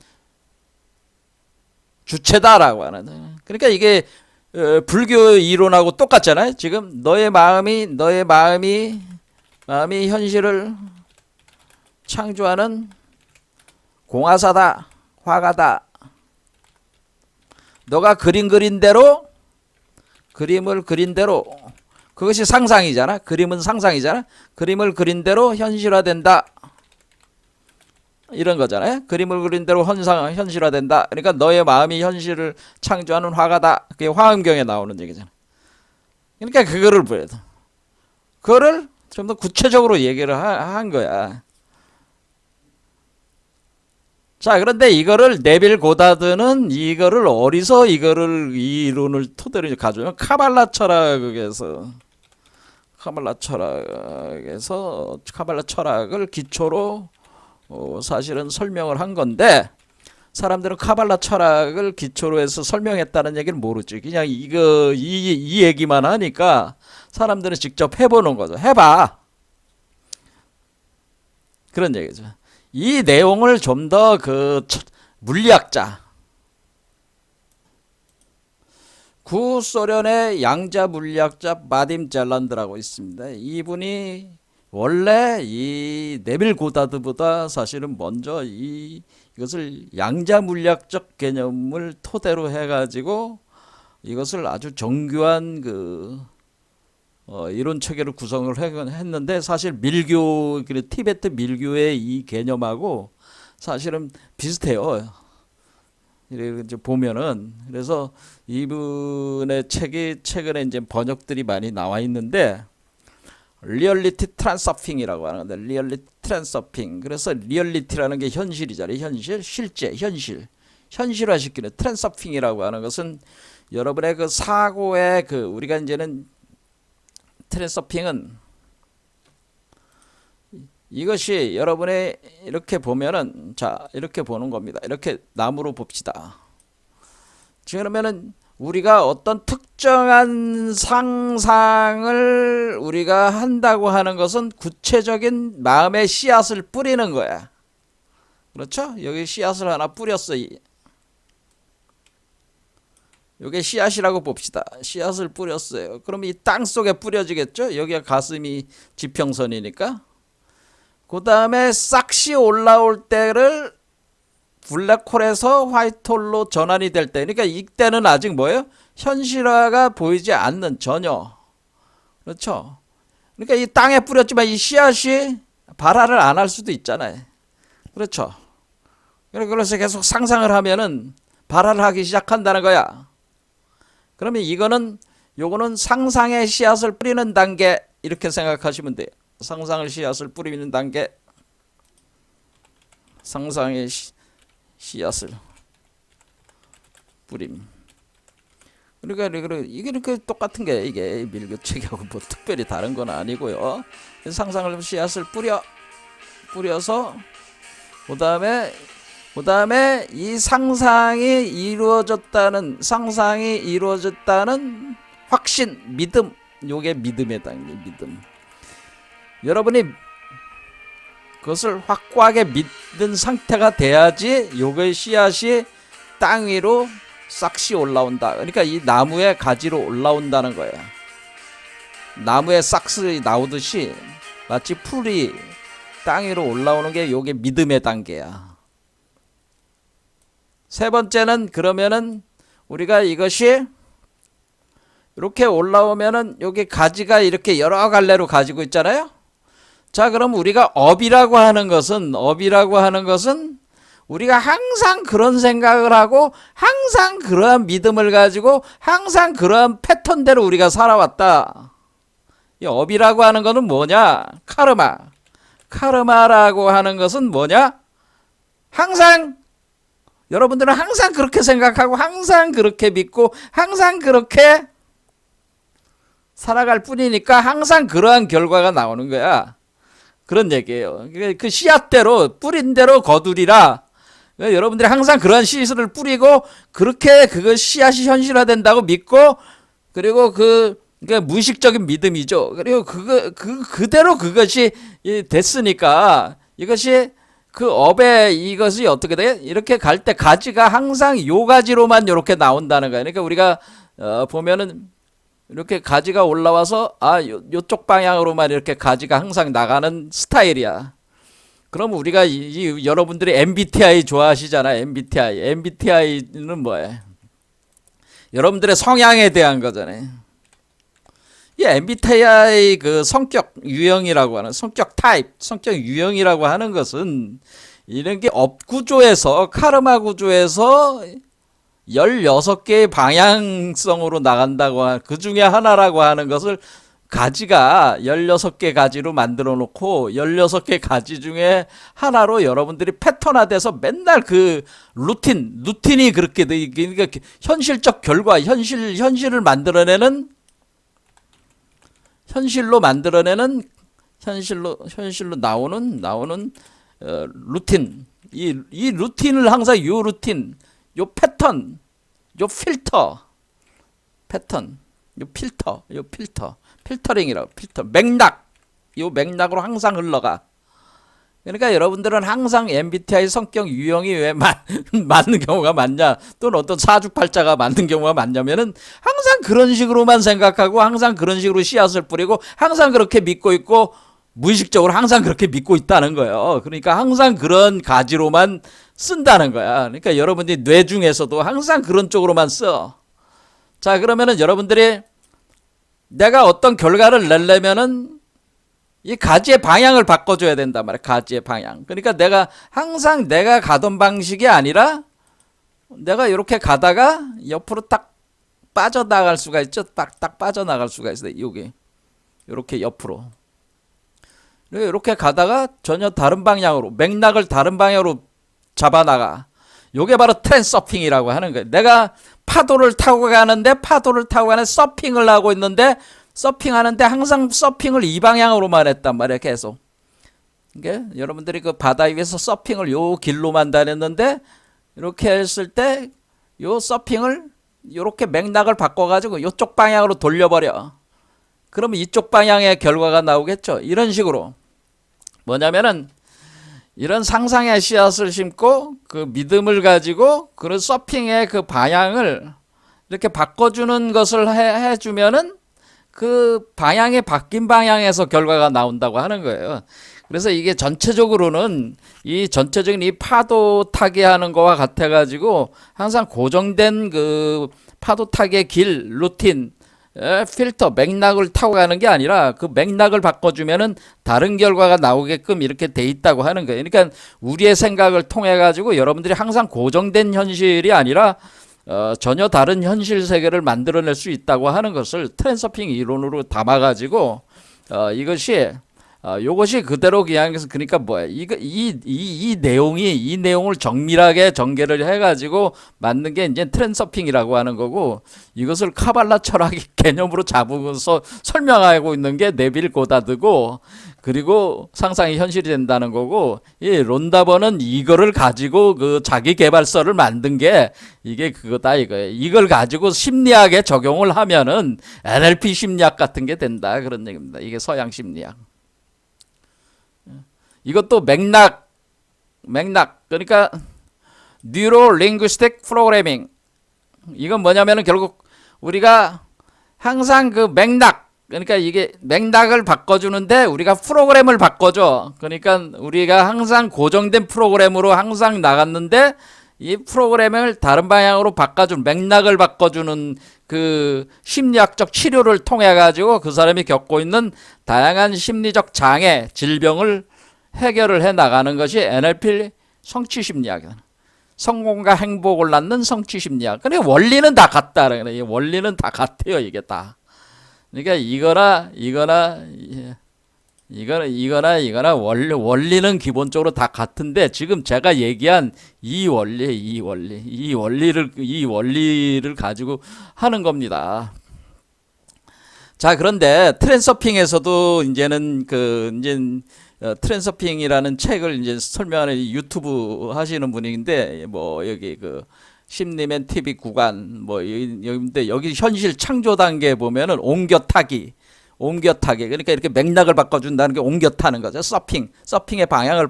주체다라고 하는. 그러니까 이게 불교 이론하고 똑같잖아요. 지금 너의 마음이 현실을 창조하는 공화사다, 화가다. 너가 그림을 그린 대로 그것이 상상이잖아. 그림은 상상이잖아. 그림을 그린 대로 현실화된다. 이런 거잖아요. 그림을 그린 대로 현실화된다. 그러니까 너의 마음이 현실을 창조하는 화가다. 그게 화엄경에 나오는 얘기잖아. 그러니까 그거를 보여야 돼. 그거를 좀 더 구체적으로 얘기를 한 거야. 자, 그런데 이거를 네빌 고다드는 이거를 어디서 이 이론을 토대로 가져오면 카발라 철학을 기초로 사실은 설명을 한 건데 사람들은 카발라 철학을 기초로 해서 설명했다는 얘기를 모르지. 그냥 이 얘기만 하니까 사람들은 직접 해보는 거죠. 해봐. 그런 얘기죠. 이 내용을 좀 더 물리학자, 구소련의 양자 물리학자 바딤 잘란드라고 있습니다. 이분이 원래 이 네빌 고다드보다 사실은 먼저 이것을 양자 물리학적 개념을 토대로 해가지고 이것을 아주 정교한 이론 체계를 구성을 했는데 사실 밀교, 티베트 밀교의 이 개념하고 사실은 비슷해요. 이제 보면은 그래서 이분의 책이 최근에 이제 번역들이 많이 나와 있는데 리얼리티 트랜서핑이라고 하는데 리얼리티 트랜서핑. 그래서 리얼리티라는 게 현실이잖아요. 현실화시키는 트랜서핑이라고 하는 것은 여러분의 그 사고의 우리가 이제는 트랜서핑은 이것이 여러분의 이렇게 보면은 자 이렇게 보는 겁니다. 이렇게 나무로 봅시다. 그러면은 우리가 어떤 특정한 상상을 우리가 한다고 하는 것은 구체적인 마음의 씨앗을 뿌리는 거야. 그렇죠? 여기 씨앗을 하나 뿌렸어. 이게 씨앗이라고 봅시다. 씨앗을 뿌렸어요. 그럼 이 땅 속에 뿌려지겠죠? 여기가 가슴이 지평선이니까. 그 다음에 싹시 올라올 때를 블랙홀에서 화이트홀로 전환이 될 때. 그러니까 이때는 아직 뭐예요? 현실화가 보이지 않는 전혀. 그렇죠? 그러니까 이 땅에 뿌렸지만 이 씨앗이 발화를 안 할 수도 있잖아요. 그렇죠? 그래서 계속 상상을 하면은 발화를 하기 시작한다는 거야. 그러면 이거는 요거는 상상의 씨앗을 뿌리는 단계 이렇게 생각하시면 돼요. 상상의 씨앗을 뿌리는 단계, 상상의 씨앗을 뿌림. 그러니까 이게 이렇게 똑같은 게 이게 밀교책하고 뭐 특별히 다른 건 아니고요. 상상을 씨앗을 뿌려서 그다음에 이 상상이 이루어졌다는 확신, 믿음. 요게 믿음의 단계, 믿음. 여러분이 그것을 확고하게 믿는 상태가 돼야지 요거의 씨앗이 땅 위로 싹시 올라온다. 그러니까 이 나무의 가지로 올라온다는 거야. 나무에 싹스 나오듯이 마치 풀이 땅 위로 올라오는 게 요게 믿음의 단계야. 세 번째는 그러면은 우리가 이것이 이렇게 올라오면은 여기 가지가 이렇게 여러 갈래로 가지고 있잖아요. 자, 그럼 우리가 업이라고 하는 것은 우리가 항상 그런 생각을 하고 항상 그러한 믿음을 가지고 항상 그러한 패턴대로 우리가 살아왔다. 이 업이라고 하는 것은 뭐냐? 카르마라고 하는 것은 뭐냐? 항상 여러분들은 항상 그렇게 생각하고 항상 그렇게 믿고 항상 그렇게 살아갈 뿐이니까 항상 그러한 결과가 나오는 거야. 그런 얘기예요. 그 씨앗대로 뿌린 대로 거두리라. 여러분들이 항상 그러한 씨앗을 뿌리고 그렇게 그거 씨앗이 현실화된다고 믿고 그리고 그게 무의식적인 믿음이죠. 그리고 그대로 그것이 됐으니까 이것이 그 업에 이것이 어떻게 돼? 이렇게 갈 때 가지가 항상 요 가지로만 이렇게 나온다는 거예요. 그러니까 우리가 보면은 이렇게 가지가 올라와서 요쪽 방향으로만 이렇게 가지가 항상 나가는 스타일이야. 그럼 우리가 여러분들이 MBTI 좋아하시잖아요. MBTI는 뭐예요? 여러분들의 성향에 대한 거잖아요. 이 MBTI 그 성격 유형이라고 하는 성격 유형이라고 하는 것은 이런 게 업 구조에서 카르마 구조에서 16개의 방향성으로 나간다고 하는 그 중에 하나라고 하는 것을 가지가 16개 가지로 만들어 놓고 16개 가지 중에 하나로 여러분들이 패턴화돼서 맨날 그 루틴이 그렇게 돼. 그러니까 현실적 결과, 현실을 만들어내는 현실로 나오는 루틴. 이 루틴을 항상 요 루틴, 요 패턴, 요 필터, 필터링이라고 맥락, 요 맥락으로 항상 흘러가. 그러니까 여러분들은 항상 MBTI 성격 유형이 왜 맞는 경우가 많냐, 또는 어떤 사주팔자가 맞는 경우가 많냐면은 항상 그런 식으로만 생각하고 항상 그런 식으로 씨앗을 뿌리고 항상 그렇게 믿고 있고 무의식적으로 항상 그렇게 믿고 있다는 거예요. 그러니까 항상 그런 가지로만 쓴다는 거야. 그러니까 여러분들이 뇌 중에서도 항상 그런 쪽으로만 써. 자, 그러면은 여러분들이 내가 어떤 결과를 내려면은 이 가지의 방향을 바꿔줘야 된단 말이야. 가지의 방향. 그러니까 내가 항상 내가 가던 방식이 아니라 내가 이렇게 가다가 옆으로 딱 빠져나갈 수가 있죠. 딱 빠져나갈 수가 있어요. 여기 이렇게 옆으로. 이렇게 가다가 전혀 다른 방향으로, 맥락을 다른 방향으로 잡아나가. 요게 바로 트랜서핑이라고 하는 거예요. 내가 파도를 타고 가는데 서핑을 하고 있는데 서핑하는데 항상 서핑을 이 방향으로만 했단 말이야. 계속. 이게 여러분들이 그 바다 위에서 서핑을 요 길로만 다녔는데 이렇게 했을 때 요 서핑을 요렇게 맥락을 바꿔가지고 요쪽 방향으로 돌려버려. 그러면 이쪽 방향의 결과가 나오겠죠. 이런 식으로. 뭐냐면은 이런 상상의 씨앗을 심고 그 믿음을 가지고 그런 서핑의 그 방향을 이렇게 바꿔주는 것을 해주면은 그 방향이 바뀐 방향에서 결과가 나온다고 하는 거예요. 그래서 이게 전체적으로는 이 전체적인 이 파도 타기 하는 거와 같아 가지고 항상 고정된 그 파도 타기의 길, 루틴, 필터, 맥락을 타고 가는 게 아니라 그 맥락을 바꿔주면은 다른 결과가 나오게끔 이렇게 돼 있다고 하는 거예요. 그러니까 우리의 생각을 통해 가지고 여러분들이 항상 고정된 현실이 아니라 전혀 다른 현실 세계를 만들어낼 수 있다고 하는 것을 트랜서핑 이론으로 담아가지고 요것이 그대로 그냥 그러니까 뭐야 이 내용이 이 내용을 정밀하게 전개를 해가지고 만든 게 이제 트랜서핑이라고 하는 거고 이것을 카발라 철학 개념으로 잡으면서 설명하고 있는 게 네빌 고다드고 그리고 상상이 현실이 된다는 거고 이 론다버는 이거를 가지고 그 자기 개발서를 만든 게 이게 그거다 이거예요. 이걸 가지고 심리학에 적용을 하면은 NLP 심리학 같은 게 된다 그런 얘기입니다. 이게 서양 심리학. 이것도 맥락 그러니까 Neuro Linguistic Programming 이건 뭐냐면은 결국 우리가 항상 그 맥락 그러니까 이게 맥락을 바꿔주는데 우리가 프로그램을 바꿔줘. 그러니까 우리가 항상 고정된 프로그램으로 항상 나갔는데 이 프로그램을 다른 방향으로 바꿔주는 맥락을 바꿔주는 그 심리학적 치료를 통해 가지고 그 사람이 겪고 있는 다양한 심리적 장애, 질병을 해결을 해 나가는 것이 NLP 성취 심리학이다. 성공과 행복을 낳는 성취 심리학. 그래 원리는 다 같다. 그래 원리는 다 같아요. 이게 다. 그러니까 이거나 원리는 기본적으로 다 같은데 지금 제가 얘기한 이 원리를 가지고 하는 겁니다. 자, 그런데 트랜서핑에서도 이제는 트랜서핑이라는 책을 이제 설명하는 유튜브 하시는 분인데 뭐 여기 그 심리맨 TV 구간 뭐 여기 현실 창조 단계 보면은 옮겨타기 그러니까 이렇게 맥락을 바꿔준다는 게 옮겨타는 거죠. 서핑의 방향을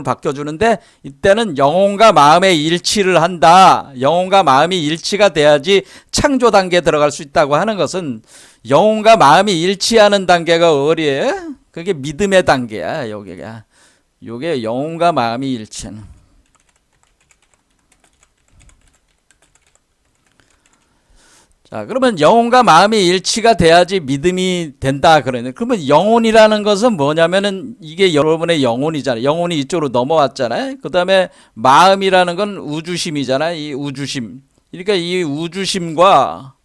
바꿔주는데 이때는 영혼과 마음의 일치를 한다. 영혼과 마음이 일치가 돼야지 창조 단계에 들어갈 수 있다고 하는 것은 영혼과 마음이 일치하는 단계가 어디예요? 그게 믿음의 단계야. 요게 영혼과 마음이 일치하는. 자, 그러면 영혼과 마음이 일치가 돼야지 믿음이 된다 그러네. 그러면 영혼이라는 것은 뭐냐면은 이게 여러분의 영혼이잖아요. 영혼이 이쪽으로 넘어왔잖아요. 그 다음에 마음이라는 건 우주심이잖아요. 이 우주심. 그러니까 이 우주심과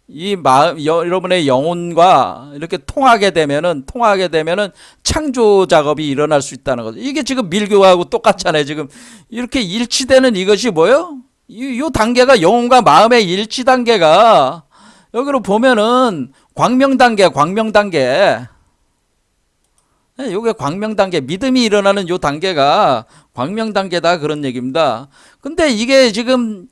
이 마음, 여러분의 영혼과 이렇게 통하게 되면은 창조 작업이 일어날 수 있다는 거죠. 이게 지금 밀교하고 똑같잖아요. 지금 이렇게 일치되는 이것이 뭐예요? 이 단계가 영혼과 마음의 일치 단계가 여기로 보면은 광명 단계. 요게 광명 단계. 믿음이 일어나는 요 단계가 광명 단계다 그런 얘기입니다. 근데 이게 지금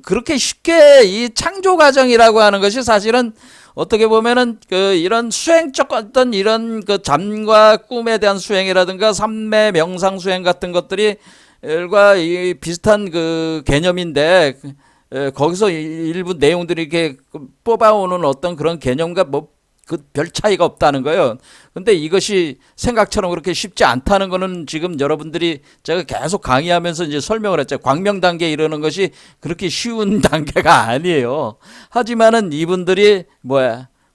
그렇게 쉽게 이 창조 과정이라고 하는 것이 사실은 어떻게 보면은 이런 수행적 어떤 이런 잠과 꿈에 대한 수행이라든가 삼매 명상 수행 같은 것들이 과 이 비슷한 개념인데 거기서 일부 내용들이 이렇게 뽑아오는 어떤 그런 개념과 별 차이가 없다는 거예요. 근데 이것이 생각처럼 그렇게 쉽지 않다는 거는 지금 여러분들이 제가 계속 강의하면서 이제 설명을 했죠. 광명 단계에 이르는 것이 그렇게 쉬운 단계가 아니에요. 하지만은 이분들이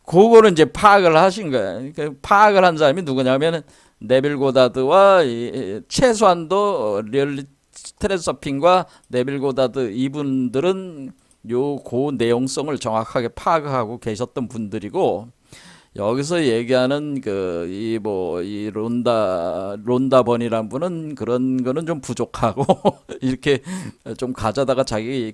그거를 이제 파악을 하신 거예요. 그러니까 파악을 한 사람이 누구냐면은 네빌 고다드와 최소한도 트랜서핑과 네빌 고다드 이분들은 고 내용성을 정확하게 파악하고 계셨던 분들이고 여기서 얘기하는 이 론다번이란 분은 그런 거는 좀 부족하고 이렇게 좀 가져다가 자기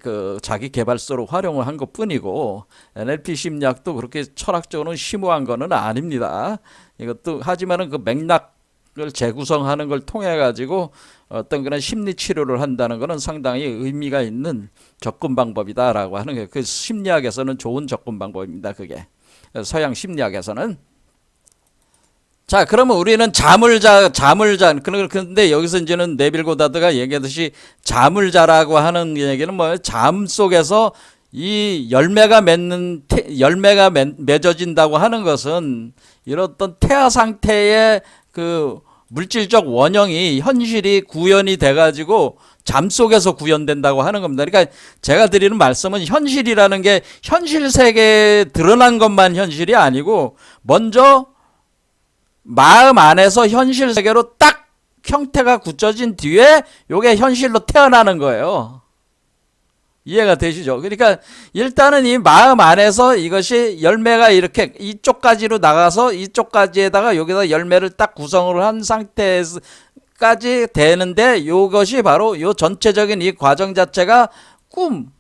개발서로 활용을 한 것뿐이고 NLP 심리학도 그렇게 철학적으로는 심오한 거는 아닙니다. 이것도 하지만은 그 맥락을 재구성하는 걸 통해 가지고 어떤 그런 심리 치료를 한다는 것은 상당히 의미가 있는 접근 방법이다라고 하는 게 그 심리학에서는 좋은 접근 방법입니다. 그게 서양 심리학에서는. 자, 그러면 우리는 잠을 자. 그런데 여기서 이제는 네빌 고다드가 얘기하듯이 잠을 자라고 하는 얘기는 뭐예요? 잠 속에서 이 열매가 맺어진다고 하는 것은 이런 어떤 태아 상태의 물질적 원형이 현실이 구현이 돼가지고 잠 속에서 구현된다고 하는 겁니다. 그러니까 제가 드리는 말씀은 현실이라는 게 현실 세계에 드러난 것만 현실이 아니고 먼저 마음 안에서 현실 세계로 딱 형태가 굳혀진 뒤에 요게 현실로 태어나는 거예요. 이해가 되시죠? 그러니까 일단은 이 마음 안에서 이것이 열매가 이렇게 이쪽까지로 나가서 이쪽까지에다가 여기다 열매를 딱 구성을 한 상태까지 되는데, 이것이 바로 요 전체적인 이 과정 자체가 꿈,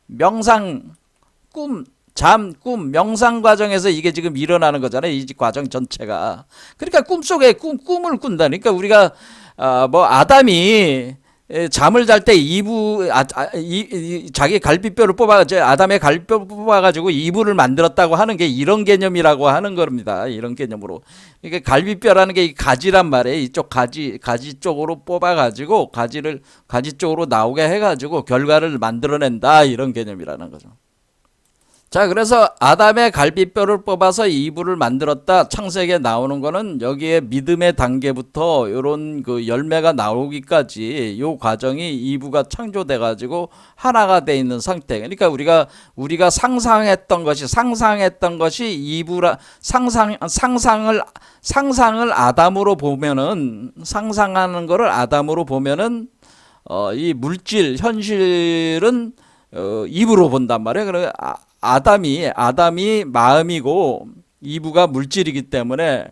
명상, 꿈, 잠, 꿈, 명상 과정에서 이게 지금 일어나는 거잖아요. 이 과정 전체가. 그러니까 꿈속에 꿈을 꾼다니까. 우리가 뭐 아담이 잠을 잘 때 자기 갈비뼈를 아담의 갈비뼈를 뽑아가지고 이불을 만들었다고 하는 게 이런 개념이라고 하는 겁니다. 이런 개념으로. 이게 갈비뼈라는 게 이 가지란 말이에요. 이쪽 가지 쪽으로 뽑아가지고 가지 쪽으로 나오게 해가지고 결과를 만들어낸다, 이런 개념이라는 거죠. 자, 그래서 아담의 갈비뼈를 뽑아서 이불을 만들었다. 창세기에 나오는 거는 여기에 믿음의 단계부터 요런 그 열매가 나오기까지 요 과정이 이브가 창조돼 가지고 하나가 돼 있는 상태. 그러니까 우리가 상상했던 것이 이브라 상상을 아담으로 보면은, 상상하는 거를 아담으로 보면은 이 물질 현실은 이브로 본단 말이에요. 그래 아담이 마음이고 이브가 물질이기 때문에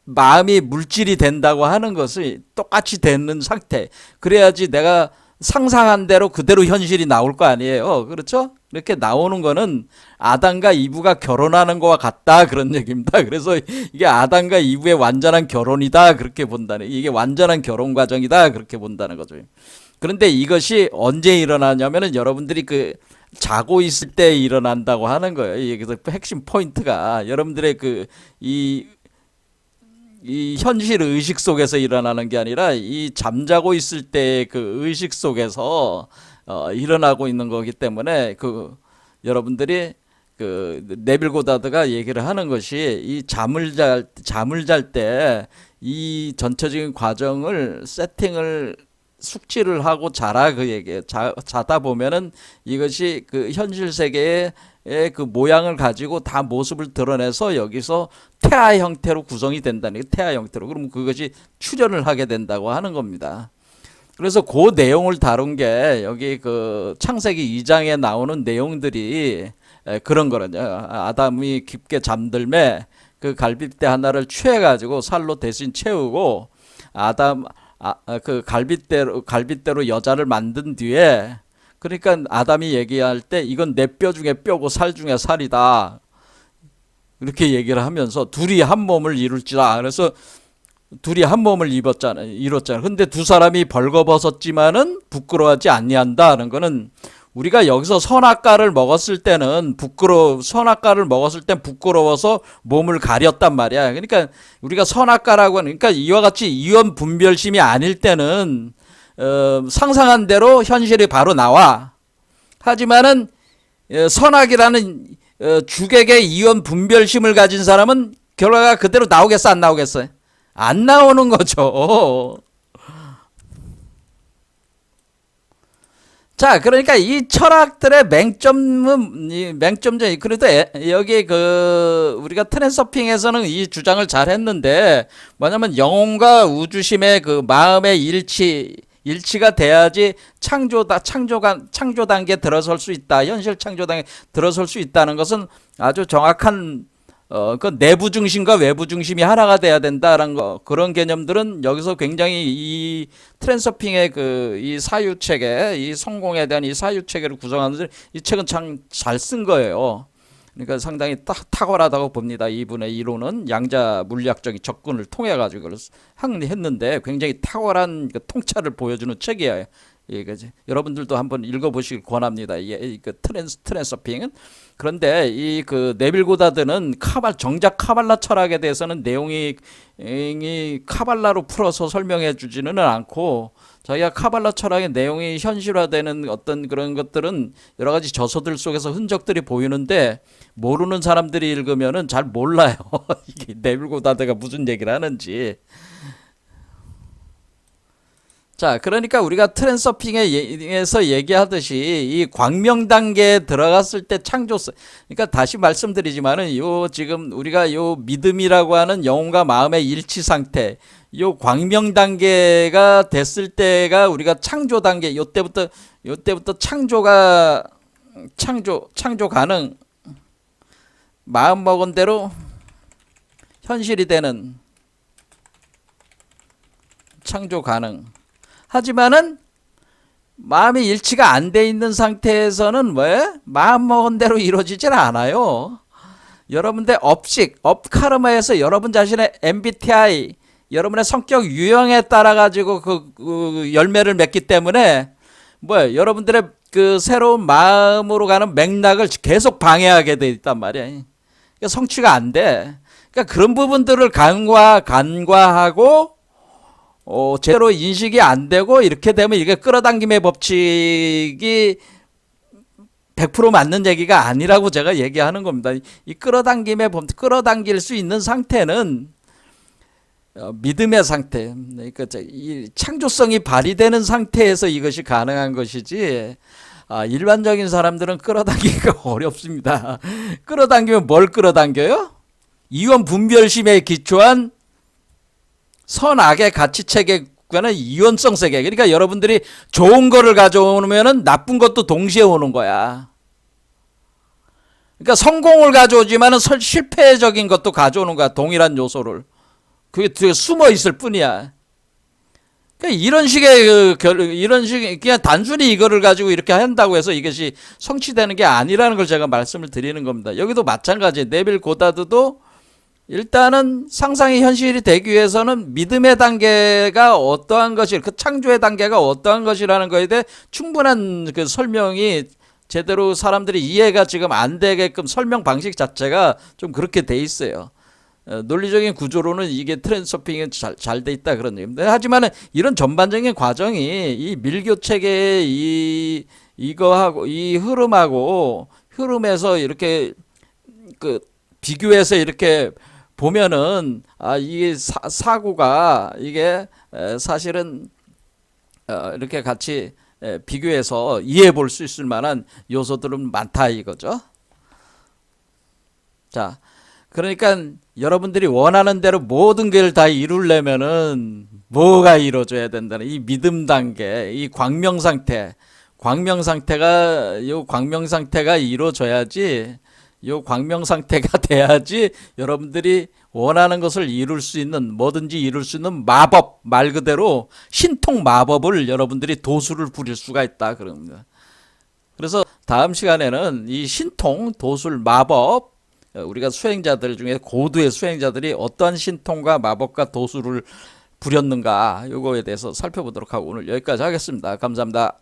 마음이 물질이 된다고 하는 것이 똑같이 되는 상태. 그래야지 내가 상상한 대로 그대로 현실이 나올 거 아니에요. 그렇죠? 이렇게 나오는 거는 아담과 이브가 결혼하는 거와 같다, 그런 얘기입니다. 그래서 이게 아담과 이브의 완전한 결혼이다, 그렇게 본다는, 이게 완전한 결혼 과정이다, 그렇게 본다는 거죠. 그런데 이것이 언제 일어나냐면은 여러분들이 자고 있을 때 일어난다고 하는 거예요. 여기서 핵심 포인트가 여러분들의 이 현실 의식 속에서 일어나는 게 아니라 이 잠자고 있을 때 그 의식 속에서 일어나고 있는 거기 때문에 여러분들이 네빌 고다드가 얘기를 하는 것이 이 잠을 잘 때 이 전체적인 과정을 세팅을 숙지를 하고 자라, 그 얘기예요. 자다 보면은 이것이 그 현실 세계의 그 모양을 가지고 다 모습을 드러내서 여기서 태아 형태로 구성이 된다는 게, 태아 형태로. 그러면 그것이 출현을 하게 된다고 하는 겁니다. 그래서 그 내용을 다룬 게 여기 창세기 2장에 나오는 내용들이 그런 거거든요. 아담이 깊게 잠들매 그 갈빗대 하나를 취해가지고 살로 대신 채우고 그 갈빗대로 여자를 만든 뒤에, 그러니까 아담이 얘기할 때 이건 내 뼈 중에 뼈고 살 중에 살이다, 이렇게 얘기를 하면서 둘이 한 몸을 이룰지라. 그래서 둘이 한 몸을 이뤘잖아요. 근데 두 사람이 벌거벗었지만은 부끄러워하지 아니한다는 거는, 우리가 여기서 선악과를 먹었을 때는 부끄러워서 몸을 가렸단 말이야. 그러니까 우리가 선악과라고 하는, 그러니까 이와 같이 이원 분별심이 아닐 때는 상상한 대로 현실이 바로 나와. 하지만은 선악이라는 주객의 이원 분별심을 가진 사람은 결과가 그대로 나오겠어, 안 나오겠어요? 안 나오는 거죠. 자, 그러니까 이 철학들의 맹점은, 그래도 여기 우리가 트랜서핑에서는 이 주장을 잘 했는데, 뭐냐면 영혼과 우주심의 마음의 일치가 돼야지 창조 단계에 들어설 수 있다. 현실 창조 단계에 들어설 수 있다는 것은 아주 정확한 그 내부 중심과 외부 중심이 하나가 돼야 된다라는 거, 그런 개념들은 여기서 굉장히 이 트랜서핑의 이 사유체계, 이 성공에 대한 이 사유체계를 구성하는 이 책은 참 잘 쓴 거예요. 그러니까 상당히 탁월하다고 봅니다. 이분의 이론은 양자 물리학적인 접근을 통해 가지고 했는데 굉장히 탁월한 통찰을 보여주는 책이에요. 여러분들도 한번 읽어보시길 권합니다. 트랜서핑은. 그런데 네빌 고다드는 정작 카발라 철학에 대해서는 내용이 카발라로 풀어서 설명해 주지는 않고, 자기가 카발라 철학의 내용이 현실화되는 어떤 그런 것들은 여러 가지 저서들 속에서 흔적들이 보이는데, 모르는 사람들이 읽으면은 잘 몰라요. 이게 네빌 고다드가 무슨 얘기를 하는지. 자, 그러니까 우리가 트랜서핑에서 얘기하듯이 이 광명 단계에 들어갔을 때 그러니까 다시 말씀드리지만은 지금 우리가 믿음이라고 하는 영혼과 마음의 일치 상태, 요 광명 단계가 됐을 때가 우리가 창조 단계, 요때부터 창조 가능, 마음 먹은 대로 현실이 되는 창조 가능. 하지만은 마음이 일치가 안 돼 있는 상태에서는 마음 먹은 대로 이루어지질 않아요. 여러분들 업카르마에서 여러분 자신의 MBTI, 여러분의 성격 유형에 따라 가지고 그 열매를 맺기 때문에 여러분들의 그 새로운 마음으로 가는 맥락을 계속 방해하게 돼 있단 말이야. 그러니까 성취가 안 돼. 그러니까 그런 부분들을 간과하고 제대로 인식이 안 되고 이렇게 되면 이게 끌어당김의 법칙이 100% 맞는 얘기가 아니라고 제가 얘기하는 겁니다. 이 끌어당길 수 있는 상태는 믿음의 상태, 그러니까 이 창조성이 발휘되는 상태에서 이것이 가능한 것이지, 일반적인 사람들은 끌어당기기가 어렵습니다. 끌어당기면 뭘 끌어당겨요? 이원 분별심에 기초한 선악의 가치체계과는 이원성 세계. 그러니까 여러분들이 좋은 거를 가져오면은 나쁜 것도 동시에 오는 거야. 그러니까 성공을 가져오지만은 실패적인 것도 가져오는 거야. 동일한 요소를. 그게 뒤에 숨어 있을 뿐이야. 그러니까 이런 식의 그냥 단순히 이거를 가지고 이렇게 한다고 해서 이것이 성취되는 게 아니라는 걸 제가 말씀을 드리는 겁니다. 여기도 마찬가지예요. 네빌 고다드도 일단은 상상이 현실이 되기 위해서는 믿음의 단계가 어떠한 것이, 그 창조의 단계가 어떠한 것이라는 것에 대해 충분한 그 설명이 제대로 사람들이 이해가 지금 안 되게끔 설명 방식 자체가 좀 그렇게 돼 있어요. 논리적인 구조로는 이게 트랜스서핑이 잘 돼 있다 그런 얘기입니다. 하지만 이런 전반적인 과정이 이 밀교 체계의 이거하고 이 흐름에서 이렇게 그 비교해서 이렇게 보면은 이게 사고가 이게 사실은 이렇게 같이 비교해서 이해해 볼 수 있을 만한 요소들은 많다 이거죠. 자, 그러니까 여러분들이 원하는 대로 모든 걸 다 이루려면은 뭐가 이루어져야 된다는 이 믿음 단계, 이 광명 상태가 이루어져야지, 요 광명 상태가 돼야지 여러분들이 원하는 것을 이룰 수 있는, 뭐든지 이룰 수 있는 마법, 말 그대로 신통 마법을 여러분들이 도수를 부릴 수가 있다 그럽니다. 그래서 다음 시간에는 이 신통, 도술, 마법, 우리가 수행자들 중에 고도의 수행자들이 어떠한 신통과 마법과 도수를 부렸는가, 요거에 대해서 살펴보도록 하고 오늘 여기까지 하겠습니다. 감사합니다.